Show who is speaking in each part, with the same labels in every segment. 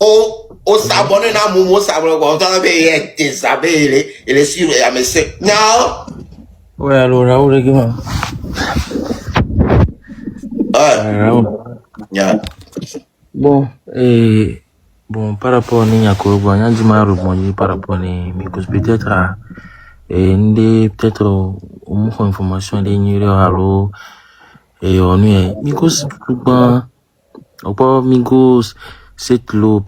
Speaker 1: au s'abonner dans mon mot s'abonner on t'en fait désabler et les sur et à me c'est non
Speaker 2: ouais alors Raoul les gars Raoul bon bon par rapport à Niako bon y a du mal rebondir par rapport à Mikos peut-être à peut-être au moins information des numéros allo et on est Mikos bon ou pas Mikos cette l'eau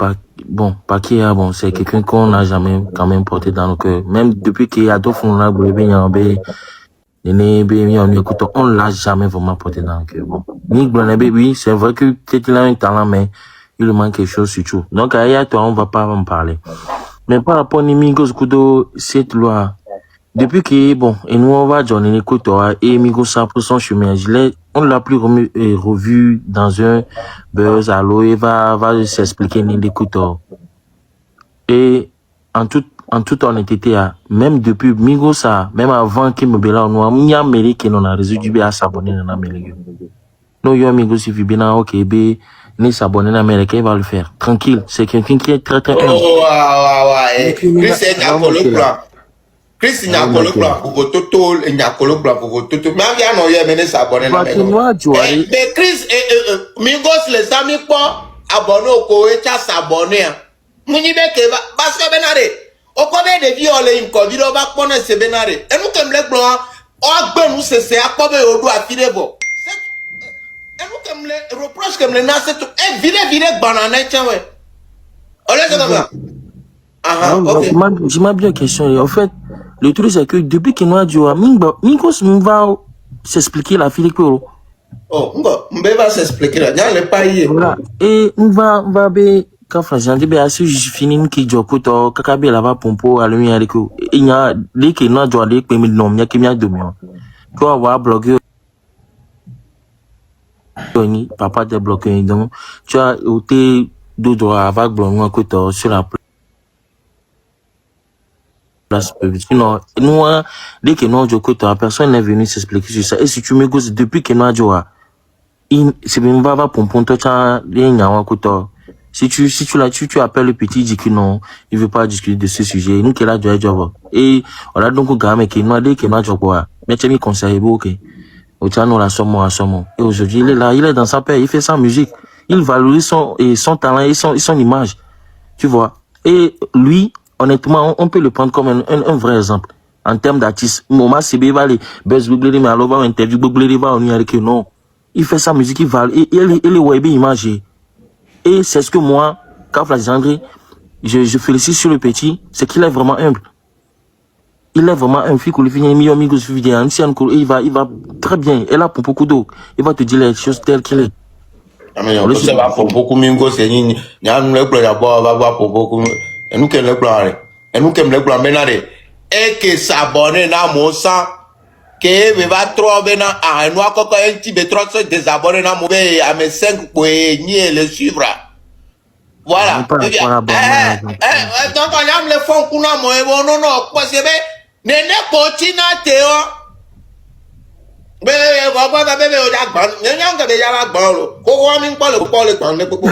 Speaker 2: bon Pakia bon c'est quelqu'un qu'on n'a jamais quand même porté dans le cœur même depuis qu'il y a d'autres fonds là on l'a jamais vraiment porté dans le cœur bon oui c'est vrai que peut-être il a un talent mais il lui manque quelque chose surtout donc à toi on va pas en parler mais par rapport à Migos Kudo cette loi depuis que bon et nous on va joindre l'écoute et Migos ça pour son chemin on l'a plus revu dans un buzz allo et va s'expliquer l'écoute et en toute honnêteté même depuis Migos même avant qu'il me bela on y a mêlé que non a résolu à s'abonner dans la mêlée non yo Migos il bien ok b ni s'abonner dans la mêlée qu'il va le faire tranquille c'est quelqu'un qui est très
Speaker 1: ouais Chris est d'accord le plan Chris n'a pas le plan pour votre total il n'a pas le plan pour votre total mais bien non il mené s'abonner dans la mêlée mais Chris Migos les amis pas abonné au coécha s'abonner Muni beke parce que benare o ko be de viole in ko video ba pona se benare e nu kem le gbo o gbe nu se akobe odu afire bo e nu kem le reproche kem le na se to e vire banana chenwe o le comme ça
Speaker 2: ok je m'a bien question en fait le truc c'est que depuis que nous a dit Mingos va s'expliquer la fille que
Speaker 1: oh mbe va s'expliquer là il n'est pas hier
Speaker 2: voilà et on va be quand Franchement, ben assez fini qui joue to kakabe là-bas pompo à lui avec il y a les qui n'a joué les premiers noms il y a qui m'a donné tu vas voir bloqué papa te bloqué donc tu as été deux doigts avec bloqué côté sur la place sinon nous dès que nous joué côté personne n'est venu s'expliquer sur ça et si tu me gosses depuis que nous joué c'est même pas pompo toi tu as les nyawa côté si tu appelles le petit, dit que non, il veut pas discuter de ce sujet. Nous, qui là, et on a donc un gamin qui nous a dit qu'il m'a dit quoi. Mais tu m'y conseilles, ok. Au tient la somme. Et aujourd'hui, il est là, il est dans sa paix, il fait sa musique. Il valorise son talent et son image. Tu vois. Et lui, honnêtement, on peut le prendre comme un vrai exemple. En termes d'artiste. Moment, c'est bien, les buzz, google, mais alors, va interview, google, va, on y a que non. Il fait sa musique, il valide, il est web image. Et c'est ce que moi, Kafla Gendry, je félicite sur le petit, c'est qu'il est vraiment humble. Il est vraiment un fille qui il va très bien. Et là, pour beaucoup d'autres, il va te dire les choses telles qu'il est.
Speaker 1: On sait pas pour beaucoup mingo c'est ni nous le plan d'abord va voir pour beaucoup et nous qui le plan et nous qui le plan maintenant et que s'abonner dans mon sang que va trop bien à nous encore un petit peu trop se désabonner dans mon à mes 5 pour ni le suivre voilà donc on a le fond qu'on a moi non parce que nene continue théo bẹ́ẹ̀ ọgbọ́n bẹ́ẹ̀ bẹ́ẹ̀ ọjà gbọ́n yẹn ń gẹ̀dẹ̀ yàrá gbọ́n lò kókó wọn mi ń pọ̀lẹ̀ pọ̀lẹ̀ gbọ́n ní gbogbo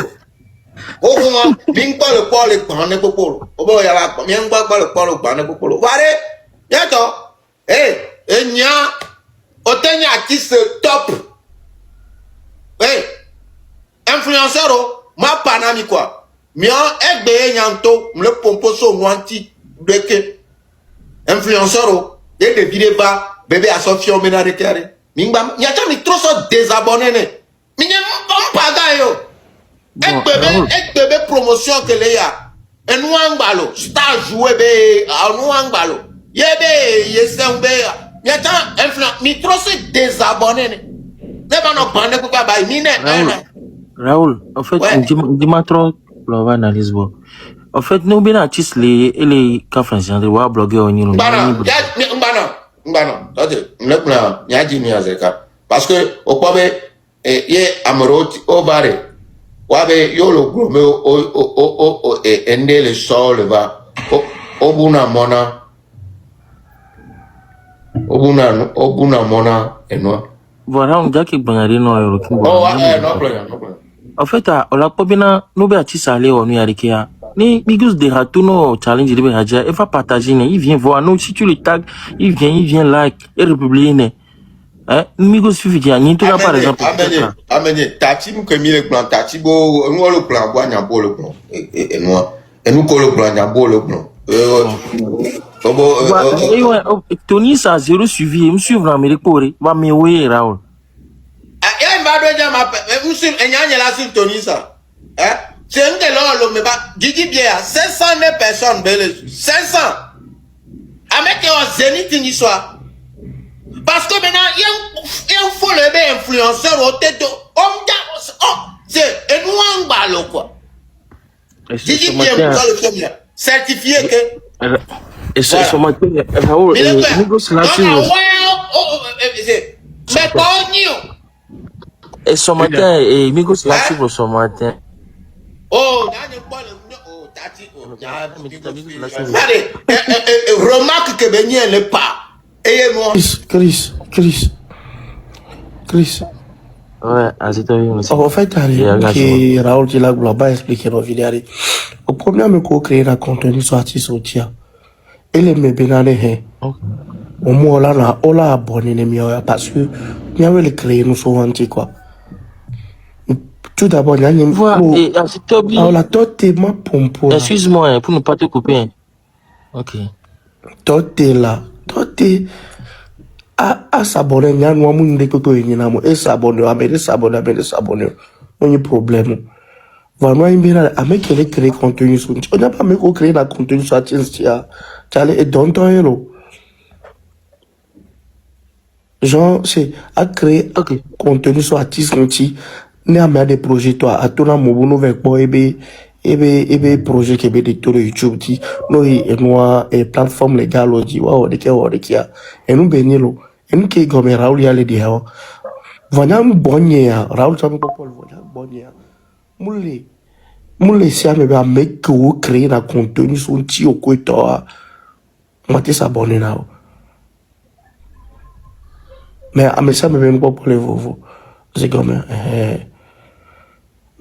Speaker 1: kókó wọn mi ń pọ̀lẹ̀ gbọ́n ní gbogbo o bẹ́ẹ̀ yàrá gbọ́n mi ń pọ̀lẹ̀ gbọ́n ní gbogbo wáre yàtọ̀ ènìyàn òtẹ́yìn àti ṣe top influenceur o má pa mi quoi miọ́ ẹgbẹ́ yẹn tó mi lè pọ̀npọ̀ sóònù àǹtí gbẹ́kẹ́ influenceur o yẹ de vidéo bá bébé associe au ménage carré mingba nyacha mi trop so désabonné né minye mpaga yo ek bébé promotion que les ya enu angbalo star jouer be anu angbalo yebe yesem be nyacha influence mi trop so désabonné né ne ba no bande ko ba mi né
Speaker 2: Raoul en fait dis-moi trop l'on analyse bon en fait nous bien artistes les Kafla wa blogueur on y
Speaker 1: Mbano, ça c'est parce que au point ye amoroti au baré wabe yo le gros o ende le sol va o buna mona et non
Speaker 2: voilà on dit que banari no
Speaker 1: oh non problème
Speaker 2: En fait, on l'a pas bien, nous ben artiste aller on y a l'équia. Ni Migos de ratour no challenge de Behadia, il va partager, il vient voir nous si tu le tags, il vient like et republier. Hein, Migos suffit qu'il y a ni tout cas par exemple.
Speaker 1: Amenez, tati nous mis le plan, tati bo, nous le plan, bois n'a pas le plan. Et nous le plan, n'a pas le plan.
Speaker 2: Tony ça zéro suivi, il me suivre en Amérique pour va me oui Raoul.
Speaker 1: Il va déjà m'appeler, monsieur, il y a là sur Tony ça. Hein? C'est un de l'homme, mais pas, Gigi bien, 500 personnes, 500. Avec un zénith une histoire. Parce que maintenant, il faut le influenceur au tête de c'est un ouang quoi. Gigi bien, vous le faire certifié que.
Speaker 2: Et ce matin, Raoul, Migos là-dessus.
Speaker 1: Mais pas
Speaker 2: et ce matin, Migos là-dessus pour ce matin.
Speaker 1: Oh, allez, remarque que Benien n'est pas. Ayez-moi.
Speaker 3: Chris.
Speaker 2: Ouais,
Speaker 3: en fait, Raoul qui l'a global expliqué dans la vidéo. Le problème est créer un contenu sur artiste au tia. Et les mébénales, au moins là, on l'a abonné les miens parce que nous avons les créer nous souvent quoi. Tout d'abord, il y a une
Speaker 2: fois.
Speaker 3: La tote est ma pompe.
Speaker 2: Excuse-moi pour ne pas te couper. Ok.
Speaker 3: Tote est là. Tote est à s'abonner. Il y a un monde qui est s'abonner. On a un problème. Vraiment, il y a un mec qui a créé contenu sur. On n'a pas mis créer la contenu sur Tinstia. Tu allais et dans ton héros. Genre, c'est à créer contenu sur artiste ne a des projets toi à tout le monde avec moi et projet qui est de tout le YouTube dit nous et moi et plateforme légale aussi wow de qui a et nous bénilo et nous qui comme Raoul y a les dire voilà bonnia Raoul ça me pas pour voilà bonnia moulé si me va mec que créer un contenu sur un petit au côté moi t'es s'abonner là mais ça me vient pas pour les vous c'est comme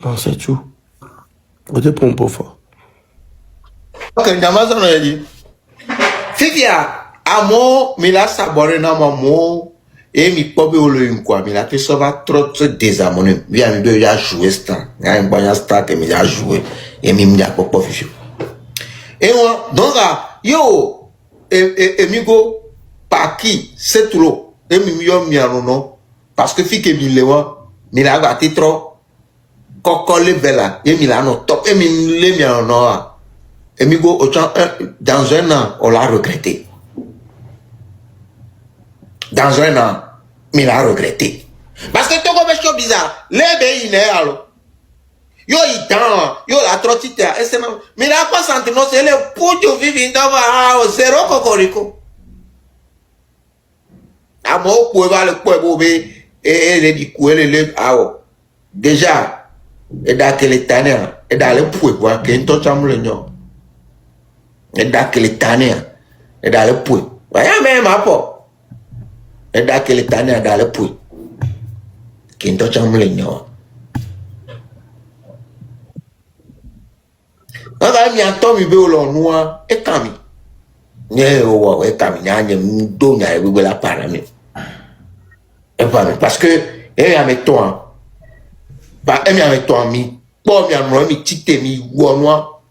Speaker 3: non, c'est tout. Vous êtes pour un peu fort.
Speaker 1: Ok, Namazon a dit. Fivia, amo, mais là, ça borne na maman, et mi pobe au le quoi, mais là, tu sauves trop désamoné. Viens, mi doit jouer star. Il y a un bon star que mi a joué, et mi m'y a pas fichu. Et moi, donc, yo, et mi go, par qui, c'est trop, et mi m'y a non, parce que fi que mi lewa, mi la va trop. Kokole bella et Milano top et le miano et migo dans un an on l'a regretté dans un an il l'a regretté parce que tout comme chose bizarre les pays n'est alors yo yo la trotite et c'est même mais la pas sentir non c'est le puto vivre dans zéro cocorico amo pouvait le pouvait et les di le déjà et d'aquelle tannée et d'aller pour voir qu'un temps chambre l'union et d'aquelle tannée et d'aller pour voyez même à pas et d'aquelle tannée d'aller pour qu'un temps chambre l'union on va m'y entendre mi béolon noir et cami né ou et cami n'y a m'do n'y a eu la parami et pas parce que et avec toi bah et avec toi mi bon mi tite mi wonoa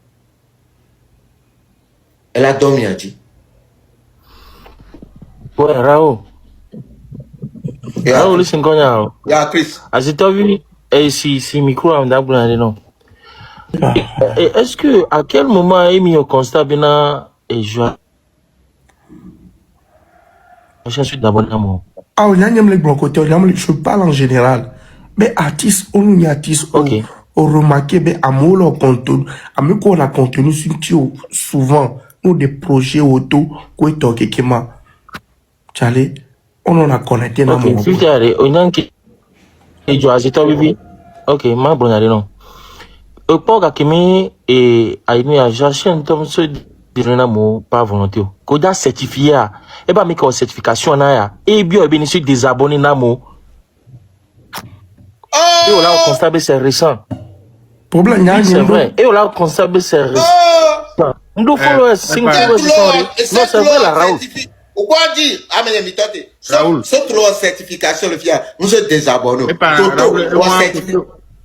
Speaker 1: elle a dormi a dit
Speaker 2: ouais Raoul listen konya
Speaker 1: ya Chris
Speaker 2: as it vu et si micro am da blanc non et est-ce que à quel moment est mis au constat bina et je suis d'abord d'amour
Speaker 3: ah on a les bons côtés je parle en général mais artiste on y artiste
Speaker 2: ok
Speaker 3: on remarque ben amour leur contenu amour qu'on a contenu sur souvent nous des projets auto quoi toquer qui m'a Charlie on en a connecté dans
Speaker 2: mon ok on a qui et je as vu ok ma bonne non pour que et aïmi a cherché un temps se dire n'amour pas volonté qu'on a certifié et pas mettre en certification na ya et bien bénéficier des abonnés n'amour Et on a constaté c'est récent.
Speaker 3: Problème
Speaker 2: C'est vrai. Et on a constaté c'est récent. Nous followers, c'est non, c'est vrai la Raoul.
Speaker 1: Pourquoi dire amenez mi tante. Sauf leur certification le fier. Nous se désabonnons.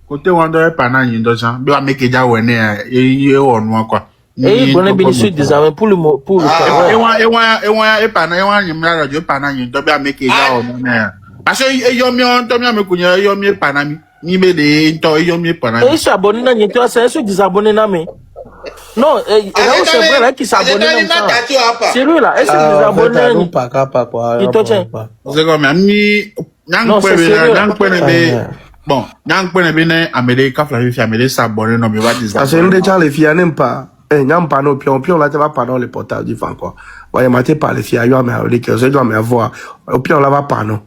Speaker 4: Côté Wanda pana yindo ça. Bi wa make ja wene e onu quoi.
Speaker 2: Et bon bénéficier des armes pour le
Speaker 4: pana nyimra radio pana yindo bi make ja onu na. Parce que yo mi on to mi amekunya yo mi pana mi be de to yo mi pana.
Speaker 2: Et s'abonner na nyito c'est se désabonner na me. Non, c'est vrai là qui s'abonne comme ça. C'est lui là, est-ce que vous abonnez ni
Speaker 3: pas quoi.
Speaker 2: Il te tient.
Speaker 4: C'est comme ni nyang kwebe bon, nyang kwebe ne America fla fi America s'abonner no me va dire.
Speaker 3: Parce que nous déjà les filles n'aiment pas. Nyam pas no pion là tu vas pas dans le portail du fan quoi. Ouais, maté par les filles yo mais que je dois me voir. Au pion là va pas non.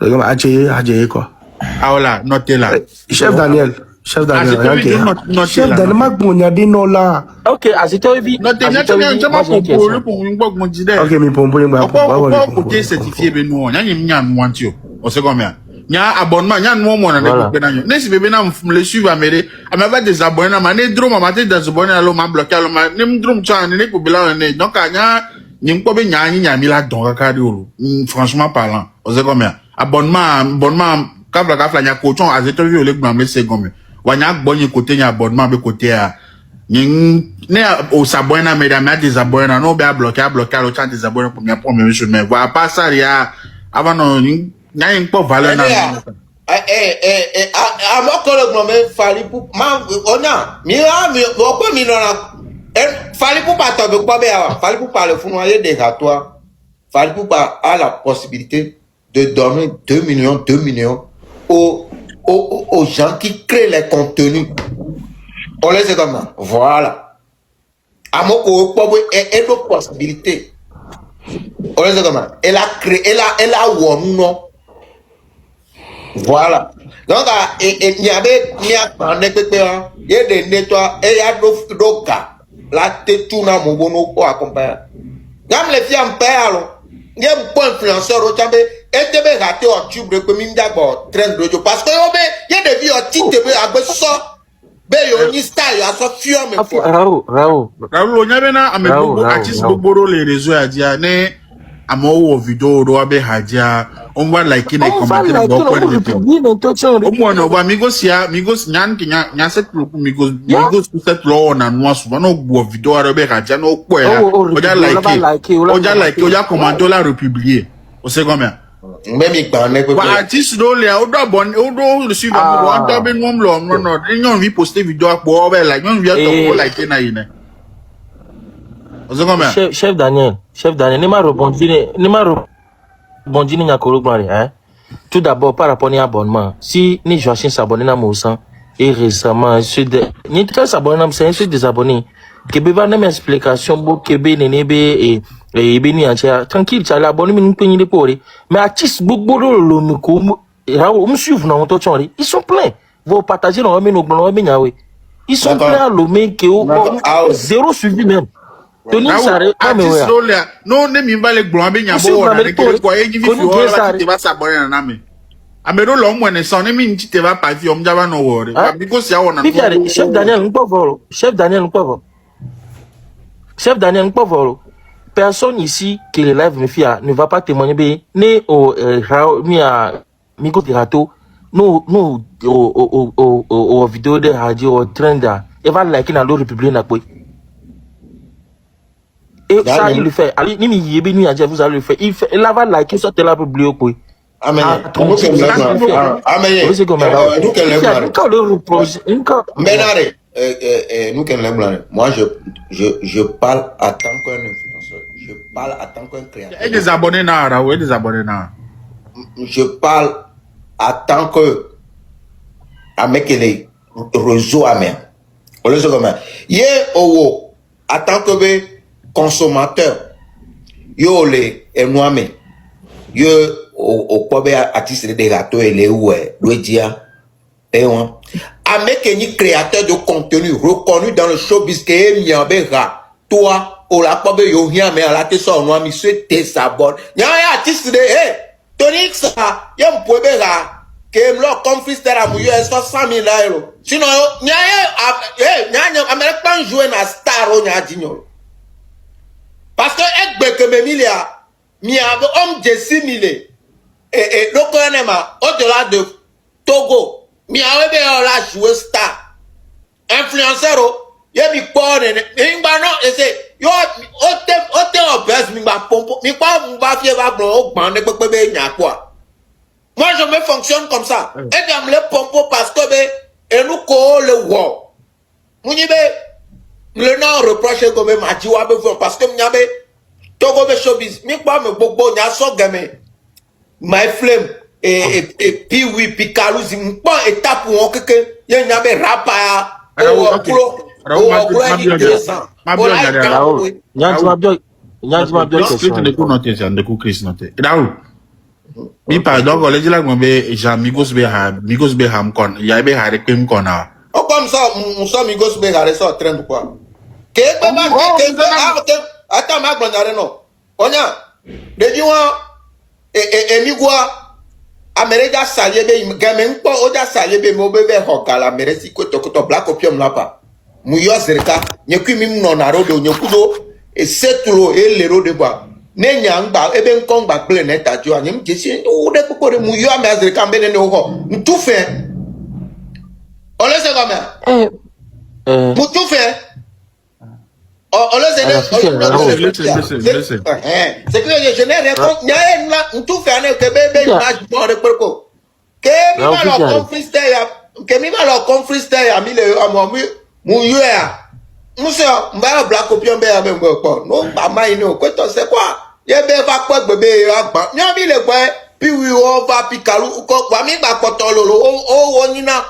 Speaker 3: C'est comme adjé quoi.
Speaker 4: Ah voilà, notez là.
Speaker 3: Chef Daniel, Chef Daniel Mac Bognadi non là.
Speaker 2: OK, azito vi.
Speaker 4: Notez
Speaker 3: OK, mi pompo ni ba.
Speaker 4: Côté certifié be nous, nya nwantio. O se comme nya abonnement nya no mo na de na ne si bebe na le suivre amere amava désabonner na mané drum ma te désabonner alo ma bloquer alo ma nem drum chan ne ko bila ne donc nya ni ko be nya mi la don ka di olo franchement parlant o se comme abonnement kafla nya ko chon azito vi ole gba me se comme wa nya gbo ni côté nya abonnement be côté a ni ne o s'abonner na me da me désabonner na no be bloquer alo chan désabonner pour me première chose mais va pas ça ya avant non n'a une pas valeur
Speaker 1: amokolo gbo me fali pour ma ona mi ko mi lona fali pour pas tomber quoi be fali pour parler fou noyer des gâteaux fali pour pas a la possibilité de donner 2 millions aux gens qui créent les contenus. On les sait comment. Voilà. Amoko ko et nos possibilités. On les sait comment. Elle a créé elle a non. Voilà. Donc, il y avait il y a des nettois et il y a d'autres cas. La tête tout n'a mon bono pour accompagner. Comme les filles en parlent, il y a un point influenceur au Tchambé et tu peux rater un tube de commune d'abord, train de radio. Parce que il y a des vies au titre de ça. Ben, il y a un style, il y a un film.
Speaker 2: Raoul,
Speaker 4: on y avait un artiste les réseaux à dire, amo vidéo do abe hadia on va like in commentaire do ko de o mo no ba migos nyan nya set lo migos set lo na no aso no gbo vidéo abe hadia no po ya o ja commenter la republier o se comme
Speaker 1: même il parle
Speaker 4: ko artiste do le o do bon o do suivre mo on to be no no nyon vi poster vidéo apo o be like nyon vi to like na ine.
Speaker 2: Chef Daniel, ne m'a rebondi ni Nyakoro Glari, hein. Tout d'abord, par rapport à l'abonnement, si ni Joachim s'abonne à Moussa, et récemment, ni très s'abonner à Moussa, c'est des abonnés, que beva n'a explication, beau, que bé, nebe, et béni entière, tranquille, tu as l'abonné, mais nous payons les pauvres. Mais artistes, beaucoup de l'homme, on me suit, non, ils sont pleins. Vous partagez, on va mettre nos blancs, ils sont pleins à l'homme, qui ont zéro suivi même. Tony Sare,
Speaker 4: non, ne mi vale gblon be nya bo na ke ko e give you all te ba sabore na me. Amero lo mo ne so ne mi nti te ba pa fi o mja ba no wore. Because ya wona.
Speaker 2: Chef Daniel Nkpoforo, Chef Daniel Nkpoforo. Personne ici qui le live me fia ne va pas témoigner be ne au Migo Tirato, no au vidéo de radio trenda. Et va like na lo republier na quoi. Et ça, il le fait. Allez, vous allez le faire. Il va liker ça, là, publié au point.
Speaker 1: Amen. Moi, je parle à tant qu'un influenceur. Je parle à tant qu'un créateur.
Speaker 4: Et des abonnés, des abonnés,
Speaker 1: je parle à tant que. Avec les réseaux amers. On le sait comment. Hier, à tant que consommateur, yo les moi-même, yo au pobe artiste de gâteaux et les ouais, le dia, et on. Avec un créateur de contenu reconnu dans le showbiz qui est miambera, toi, au la pobe yo rien mais à la tête sur moi, monsieur t'es sabon. Y'a un artiste de Tony ça, y'a un pobe là, que me comme freestyle à mouiller 100 000 €. Sinon, n'y a américain jouer na star on a dit parce que ek que me milia mi a homme de 6 000 et le connaît au-delà de Togo mi a la jouer star influenceur ye mi pone mi ba no ese yo ote obes mi ba pompo mi pa ba fie ba blo gban ne pepe be nya quoi. Moi je me fonctionne comme ça et bien le pompo parce que be et nous ko le wo muni be le non reproche comme ma jiwa be parce que m'yabe Togo be showbiz mi pa me gbogbo nya so game my flame et puis oui puis kaluzi mi pa étape won keke ye nya be rapa
Speaker 4: mi pardon ko leji la mo be Jean Migos be ham kon ya be ha rekem kon na
Speaker 1: o comme ça on so Migos be ha so trend quoi ke ba ke ata ma gbonare no onya de jiwa migwa America salye be gamen po o da salye be mo be hokala meresi ko to black opium lapa mu yo zerka nyeku mi no na rodo nyekudo e seturo e le rodo ba ne nyangba ebe nkongba ple na tajo anyim jesi o de kokore mu yo am zerka mbe ne ho ntu fe ole se gome mu tu fe ole se
Speaker 4: listen
Speaker 1: c'est que je n'ai réponse nyae na ntu fe na ke bebe na bo de perko ke mi ma lo confriste ya ke mi ma lo confriste ya mi le amo mu yo ya muso mba black opium be ya be ngbo no ba mai ni o ko to se kwa ye be fa po gbebe agba mi mi le gbe pi wi o va pikalu ko wa mi gba poto lolo o wo yin na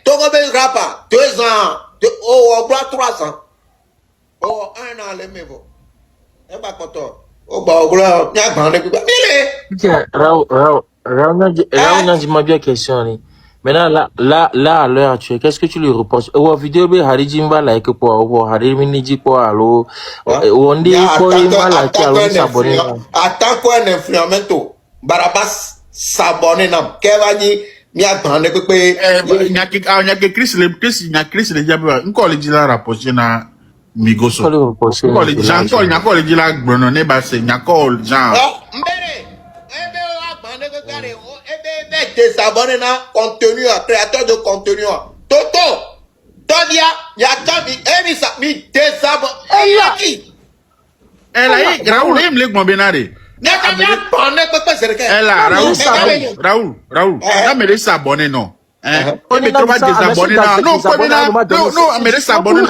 Speaker 1: Togo be rapper 2 ans o gba 3 ans o an le mevo e gba poto o gba oglo ni agba le gba ile
Speaker 2: Raoul n'a dit bien question ni. Maintenant, là, à l'heure actuelle, qu'est-ce que tu lui reproches? Ou vidéo, be harijimba like quoi, ou hariminiji quoi, allo, ou on dit quoi, il m'a like, allo, s'abonner.
Speaker 1: Attends quoi, un influenceau, Barabas s'abonner, non, Kevani, mi attendait que,
Speaker 4: nyake Chris le jabe, nko le jila rapproché na Migoso. Nko le janko, nyako le jila brono ne ba se, nyako jan.
Speaker 1: Mbere, désabonner na contenu créateur de contenu Toto Todia Yatami Emisa mi désabonner qui
Speaker 4: elle a Raoul aime les benare Raoul na me désabonner non on me trouve désabonner non me désabonner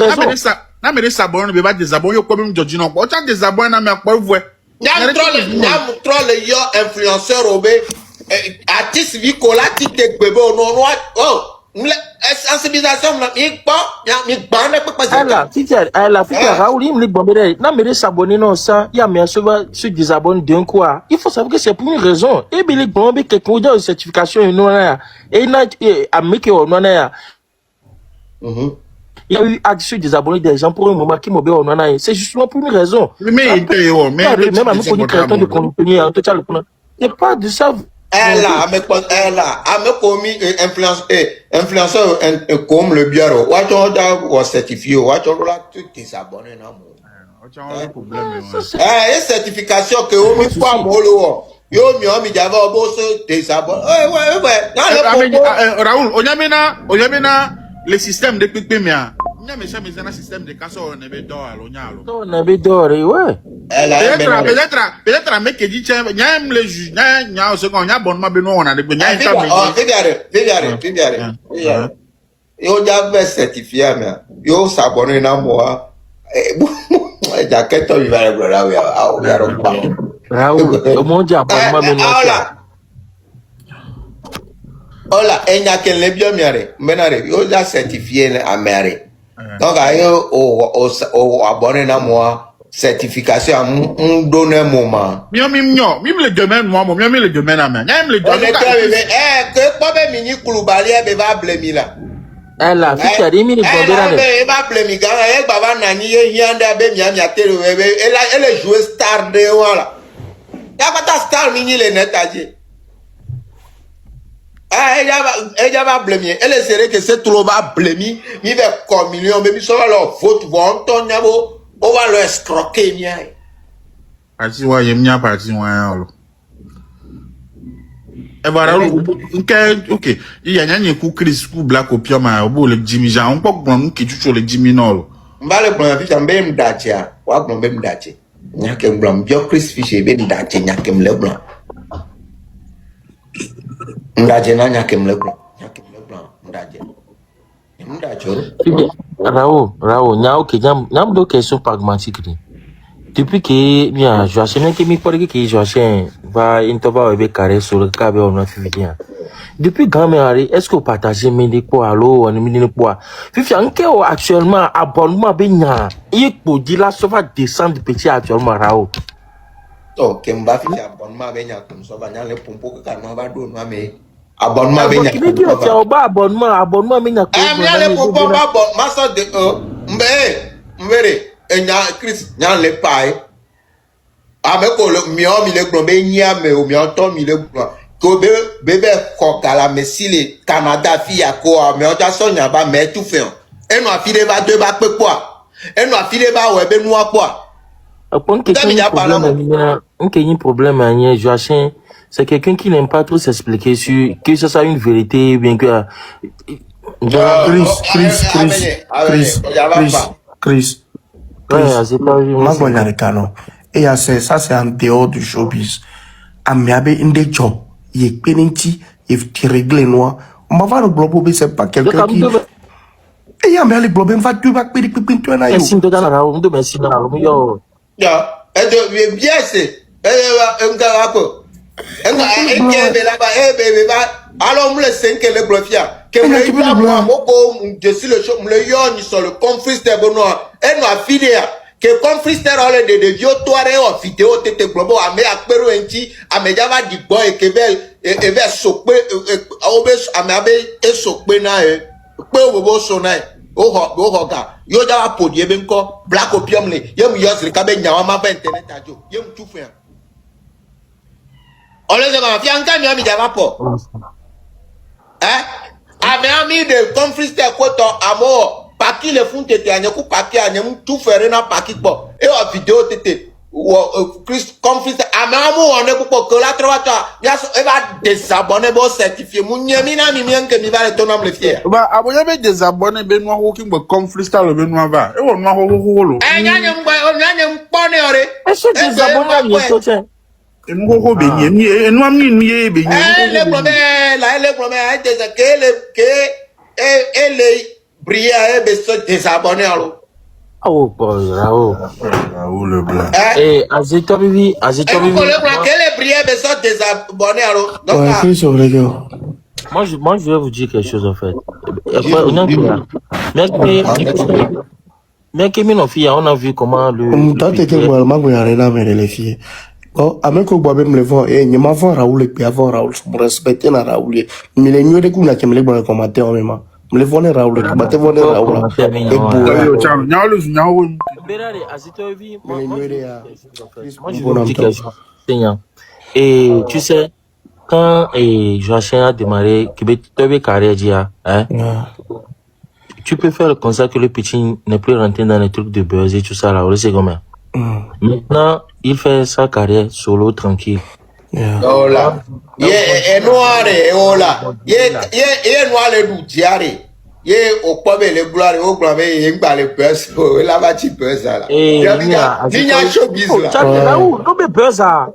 Speaker 4: na me désabonner be ba désabonner yo comme George non o cha désabonner na me akpo vue
Speaker 1: Nyam troll yo influenceur obé artiste Vicola ti te gbebe ono sensibilisation mi gba ne pepe
Speaker 2: elle Raoul il me bomber na me s'abonner non ça il y a mais se désabonner d'un quoi il faut savoir que c'est pour une raison et bien les bomber quelqu'un de certification non là et na américain non là il y a eu accès des abonnés des gens pour un moment qui m'obéit au non c'est justement pour une raison
Speaker 4: mais même
Speaker 2: à nous pour créateur de contenu en total c'est pas de ça
Speaker 1: elle a commis influenceur comme le bureau wacho da was certifié wacho la tout tes abonnés na mo certification que o mi kwa mo lo yo mi o mi java obo so tes abonnés
Speaker 4: Raoul onyamena le système de pipemia nyame chame zana système de kaso ne be do alo nyalo
Speaker 2: non ne be do ouais
Speaker 4: peut-être mec qui dit nyam le juge nya o se ko nya bonnement be no wona de nya ta
Speaker 1: viviare yo ja be certifié mais yo s'abonner na mo ja keto viviare bro
Speaker 2: Raoul o mo ja bonnement be no
Speaker 1: hola enya que le bio miare menare yo ja certifié à mère donc ayo o abonné na moi certification donner moment
Speaker 4: mi le domaine moi mi le domaine à même le domaine
Speaker 1: que pas be mini kulubali be va blemi là
Speaker 2: elle a fait qu'il mi le bomber
Speaker 1: be va blemi ga e baba nani ye hianda be mi atero elle jouer star de voilà ya pas star mini le netaje Ah, ella va blâmer. Elle essaierait que c'est trop va blâmer. Il va comme million, mais il sera leur faute. On va leur escroquer.
Speaker 4: Parti wa yemnya parti wa yalo. E bara ok. Il y a nyanye ku Chris ku Black Opium a obo le Jimmy Jean. On pok bon ki chucho le Jimmy no.
Speaker 1: Mbale blâmer fi jambe mdache a. Wa blâmer mdache. Nyake blâmer bio Chris fiche be mdache nyake mle blâmer. Mdache na nyake mle blâmer. Nyake mle blâmer mdache.
Speaker 2: Raoul, nyao que nyam do question pragmatique ni. Depuis que bien, je sais même que mi pode que je sais va interva be carré sur le câble on a fait bien. Depuis grand-mère, est-ce que vous partagez mes quoi allo on mi quoi. Fifi anke actuellement abonnement be nya. Il peut dire là ça va descendre petit actuellement Raoul.
Speaker 1: Oh, kemba fifi abonnement be nya comme ça va nya le pompo que kan va do no me. Abonnement be nya.
Speaker 2: Qui dit on tient au abonnement me nya ko.
Speaker 1: Le pompo ba bon maso de mbere enya Chris nya le pai. Ameko le mio mi le glombe nya me o mi onto mi le ko bebe ko kala mesile Canada fi ako me o ja sonya ba me tu fe enu afide ba de ba pe po enu afide ba we be nu apo
Speaker 2: problème Joachim, c'est quelqu'un qui n'aime pas trop s'expliquer sur que ce soit une vérité bien que
Speaker 3: Chris. Et ça c'est en dehors du showbiz. Amiabe in the job, il est péniti, il est réglé noir. On va voir le globe, c'est pas quelqu'un qui. Et il le globe, va tu vas pédir pintu na yo.
Speaker 1: Ya, et bien c'est. Alors, on me laisse que le blofia. Que je suis le show, le yon, sur le conflit de Benoît. Et nous a fidé. Que conflit de vieux toiles ou vidéo, tete globo, à me apero enti, à me java di boy, et que belle, et vers sope, à me abe, et sope na, peu au sonai. Oh, hoga, yo java pour die benko, Black Opium le, yem yos le cabe nyama ba internet ajo, yem tout fait. On les a fait un camion, mi java po. Ame ami de conflit de koto amour. Paki le font tete anyaku paki anyam tout faire na paki po et en vidéo tete Chris conflit amamu on est pour que la trois toi ya e va désabonner bo certifié mu nyami na mi mien que mi va le tonam le fier
Speaker 4: Ba aboya be désabonner be no ho ki bo conflit le be no va e won no ho lo
Speaker 1: nyanyam pone ore
Speaker 2: est-ce que désabonner ni to tiens
Speaker 4: enu ho be ni enu am ni ye be ni
Speaker 1: le problème est que le briller et besoin désabonner alors.
Speaker 2: Oh boy, Raoul
Speaker 4: le blanc.
Speaker 2: Eh, Azito Bibi.
Speaker 1: Le blanc, quel est briller besoin désabonner alors.
Speaker 2: Moi, je vais vous dire quelque chose en fait. Mais que mon fille, on a vu comment le.
Speaker 3: Toi, tu étais vraiment mais les filles. Oh, avec au bois même le vent, et n'y m'a vu Raoul et puis avant Raoul, je me respectais na Raoul. Mais les nuits de coup, n'a qu'à me les bon commentaire en même temps. Me le vone Raoul, le batte vone Raoul. Et
Speaker 4: pour ciao, nyalo nyawo.
Speaker 2: Berare, Azito Bibi. Moi, je veux dire quelque chose. Et tu sais, quand Joachim a démarré, tu peux faire le constat que le petit n'est plus rentré dans les trucs de buzz et tout ça là, c'est comment. Maintenant, il fait sa carrière solo, tranquille.
Speaker 1: Hola. Ye noire, hola. Ye noire le diare. Ye au pobe le gloire au gloire ye ngba le buzz. La va ti buzz là. Ninya showbiz là.
Speaker 2: Raoul, no be buzz ah.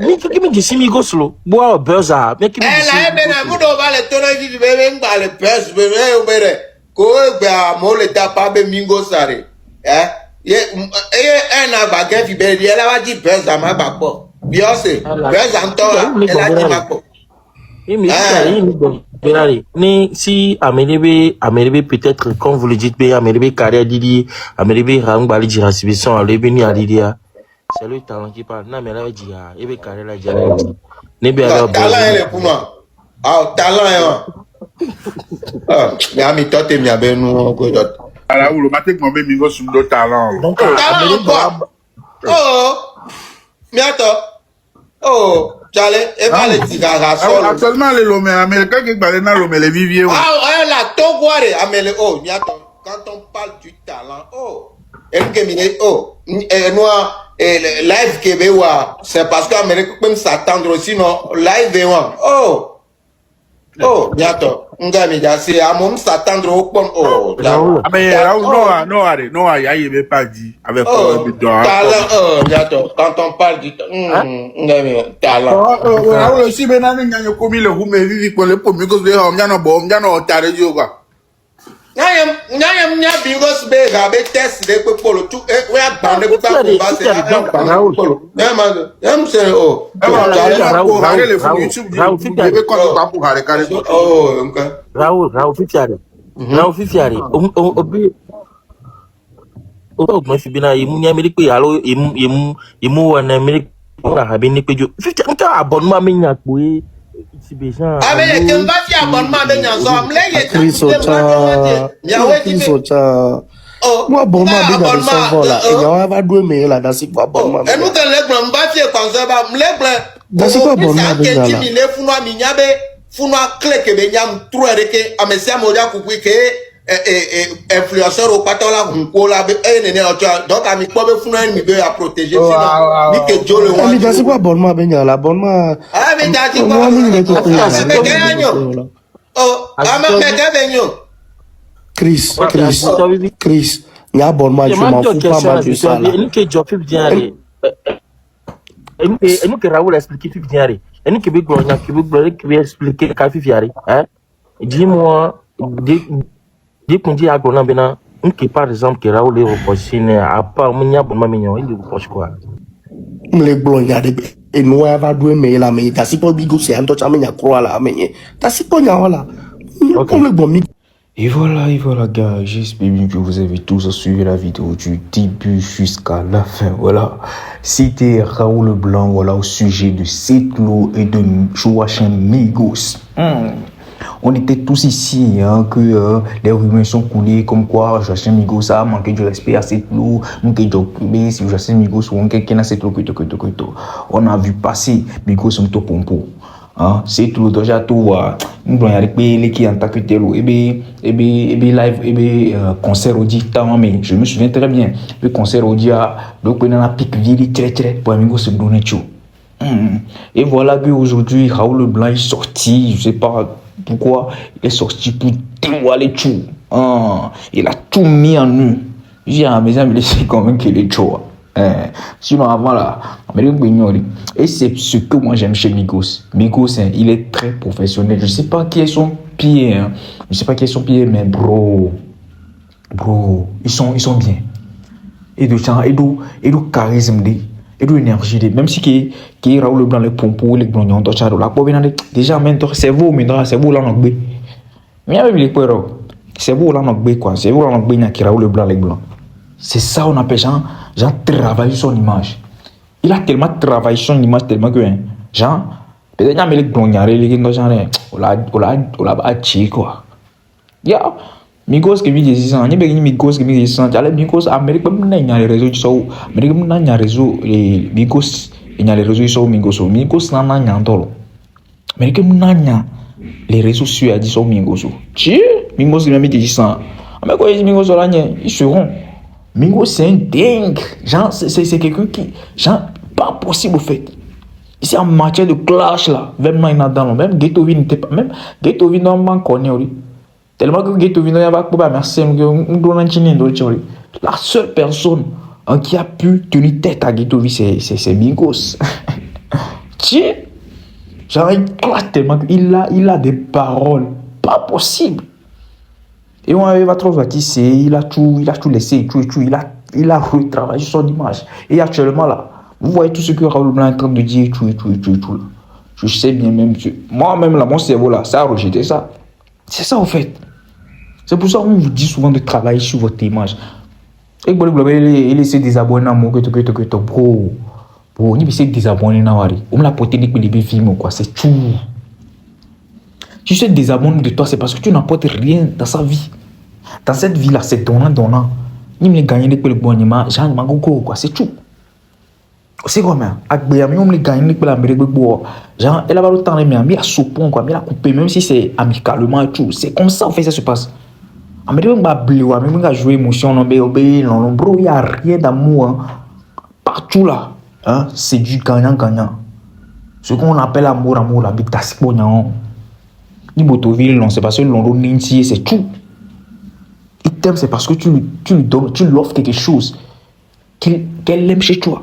Speaker 2: Mi ki mi disi mi go slow. Boa buzz ah. Mi ki mi disi.
Speaker 1: Na mu do ba le tono vi be ngba le buzz be o bere. Ko gba mo le ta pa be mingo sare. Ye na ba ge fi be ye la va ti buzz ah ma ba po. Beyoncé, elle a dit ma peau.
Speaker 2: Ni si Amélie peut-être, comme vous le dites, Amélie carrière Didi, Amélie Rang Bali Jirasibison, Alébini Alidia. C'est le talent qui parle. Non, mais là, il dit, il y a carrière là,
Speaker 1: talent, elle est pour moi. Ah, talent, mais à mi tote, mi a ben nous,
Speaker 4: alors, le matin, mon bébé, il sur le talent.
Speaker 1: Talent, quoi? Oh, mais attends. Oh, Charlie, et pas les tigara solo.
Speaker 4: Actuellement, les lomé américains qui parlent dans l'omé, les viviers.
Speaker 1: Ah, la toguare, amélé, oh, quand on parle du talent, oh, live Québécois, c'est parce qu'Amérique peut s'attendre, sinon, live, oh. Oh, bientôt. C'est à mon s'attendre au point. Oh,
Speaker 4: mais non, il n'y a pas dit. Avec
Speaker 1: talent, bientôt. Quand on parle du talent.
Speaker 4: Raoul, si maintenant, il y a commis le roux, mais il faut le premier que on a bon, on a taré du yoga.
Speaker 1: N'ayam bingos be gabe test de pour le tout et ouais bande pour pas passer
Speaker 2: Raoul Fifiari obi o gbe fi bina imu ni America alo imu wa na America ora ha bi ni pejo 50 nta abonnement me nya po exhibition
Speaker 1: avec un bâti abonnement de nyanso amleye
Speaker 3: moi abonnement de nyanso voilà et ya va douer mais là dans c'est quoi abonnement
Speaker 1: et nous que les grands bâti comme ba
Speaker 3: dans c'est quoi abonnement de
Speaker 1: nyanso qui le funwa minyabe funwa clé que be nyam trop reke amesia modia kuku ke influenceur au paton la hunko la be donc ami ko be funwa mi be à protéger sinon ni que Dieu le voit
Speaker 3: mais dans c'est quoi abonnement ben l'abonnement
Speaker 1: ah mais dans c'est quoi oh
Speaker 3: Chris il y a abonnement je m'en fous pas mal de ça là
Speaker 2: et nous que job bien aller et nous que Raoul expliquer tout bien aller et nous que be gloria que be expliquer ka Fifiari hein dis-moi dès qu'on dit à Gona bena que par exemple que Raoul est reproché à part mon abonnement mignon il reproche quoi
Speaker 3: les gloria de et nous va douer mais là mais t'as si pas bigo c'est un touch amenya croire là mais t'as si pas là comme le bon.
Speaker 5: Et voilà gars, j'espère bien que vous avez tous suivi la vidéo du début jusqu'à la fin, voilà. C'était Raoul Blanc, voilà, au sujet de Setlo et de Joachim Migos. On était tous ici, hein, que les rumeurs sont coulées, comme quoi Joachim Migos a manqué de respect à Setlo, manqué de respect, si Joachim Migos ou quelqu'un a Setlo, on a vu passer Migos en pompo. Hein, c'est tout déjà tout nous y a les qui en tant que tel live concert au dit mais je me souviens très bien le concert au dia donc on a pic vili très pour amigo se donner tout et voilà que aujourd'hui Raoul Leblanc est sorti je sais pas pourquoi il est sorti pour dévoiler tout il a tout mis en nu j'ai à mes amis laissé quand même qu'il est chaud. Sinon avant là, et c'est ce que moi j'aime chez Migos. Migos, hein, il est très professionnel. Je sais pas qui est son pied, hein. Je sais pas qui est son pied, mais bro, ils sont bien. Et de charisme, et de énergie, même si qui Raoul Leblanc les pompos, les grognons, déjà maintenant c'est vous là non bé. Mais avec les poireaux, c'est vous là non bé quoi, c'est vous là non bé qui Raoul Leblanc les blancs. C'est ça on appelle Jean travaille son image. Il a tellement travaillé son image tellement que Jean peut-être qu'il a mis les grognards les gens on l'a tué quoi. Ya Migos qui vit des ans, ni begini Migos qui vit des ans. Allez Migos Amérique même n'a les réseaux so Amérique même n'a réseau les Migos il y a les réseaux so Migos n'a ndolo. Amérique même n'a les réseaux sociaux a dit so Migos. Tu Migos qui même des ans. Mais quoi ils Migos là ils seront Migos c'est un dingue. Genre, c'est quelqu'un qui... Genre, pas possible au fait. Ici en matière de clash là, vraiment il y en a dans le même Ghetto Vin n'était pas... Même Ghetto Vin non connaît. Tellement que Ghetto Vin n'a pas merci. La seule personne qui a pu tenir tête à Ghetto Vin c'est Migos. Tiens, genre il clash tellement qu'il a des paroles. Pas possible. Et on va trouver il a tout laissé, il a retravaillé son image. Et actuellement là, vous voyez tout ce que Raoul Blanc est en train de dire, tout. Je sais bien même, moi-même là, mon cerveau là, ça a rejeté ça. C'est ça en fait. C'est pour ça qu'on vous dit souvent de travailler sur votre image. Et il essaie de désabonner à moi, bro, il essaie de désabonner à moi. On me l'a porté dès que les films quoi, c'est tout. Si tu te désabonnes de toi, c'est parce que tu n'apportes rien dans sa vie. Dans cette vie-là, c'est donnant. Ni me gagner de le bon quoi, c'est tout. C'est quoi, mais Agbéami, on me gagne, genre, elle a pas le temps, mais elle a soupon, quoi, elle a coupé, même si c'est amicalement et tout. C'est comme ça, en fait, ça se passe. Amélie, on va bleuer, on va jouer émotion, on va obéir, non, bro, il n'y a rien d'amour, hein. Partout là, hein, c'est du gagnant-gagnant. Ce qu'on appelle amour, la big task, bon, Ibotoville, non, c'est parce que l'on ninti, c'est tout. Il t'aime, c'est parce que tu lui donnes, tu lui offres quelque chose qu'elle aime chez toi.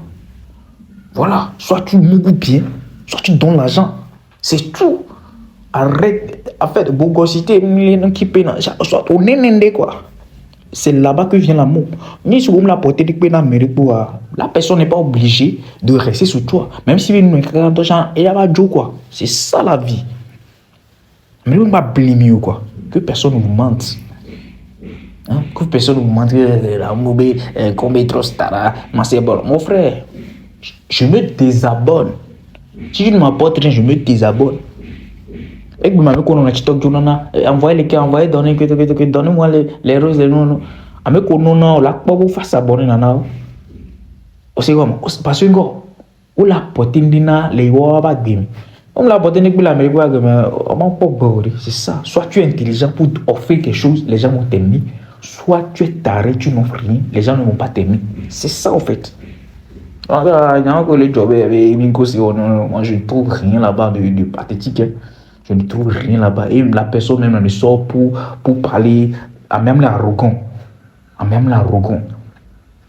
Speaker 5: Voilà, soit tu mouilles bien, soit tu donnes l'argent. C'est tout. Arrête, en fait, bogosité, soit on est quoi. C'est là-bas que vient l'amour. Ni si vous me la portez la personne n'est pas obligée de rester sur toi. Même si vous me il y a pas de quoi. C'est ça la vie. Mais vous ne pas blâmer quoi. Que personne ne vous mente. Hein? Que personne ne vous mente. L'amour, combien trop stara, c'est bon. Mon frère, je me désabonne. Si tu ne m'apportes rien, je me désabonne. Et que vous m'avez connu dans TikTok, envoyez les cas, envoyez, donnez-moi les roses, les noms. Avec qu'on a la pas face abonner nana. C'est comme parce que on la porte dina les wa bim. On la porte n'est plus la mais on pas border, c'est ça. Soit tu es intelligent pour offrir quelque chose, les gens vont t'aimer. Soit tu es taré, tu n'offres rien, les gens ne vont pas t'aimer. C'est ça en fait. Moi je ne trouve rien là-bas de pathétique. Je ne trouve rien là-bas. Et la personne même elle sort pour parler à même l'arrogant. À même l'arrogant.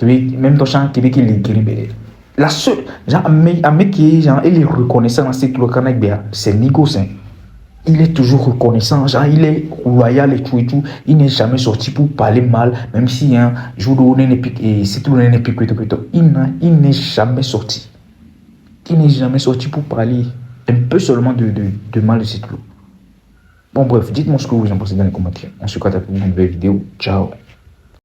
Speaker 5: Même dans chaque Québec, il est la seule, genre, un mec qui est, genre, il est reconnaissant dans cette localité, c'est Nikos. Hein. Il est toujours reconnaissant, genre, il est loyal et tout. Il n'est jamais sorti pour parler mal, même si, hein, je vous donne un épique et c'est tout un épique. Il n'est jamais sorti. Il n'est jamais sorti pour parler un peu seulement de mal de cette loi. Bon, bref, dites-moi ce que vous en pensez dans les commentaires. On se capte pour une nouvelle vidéo. Ciao.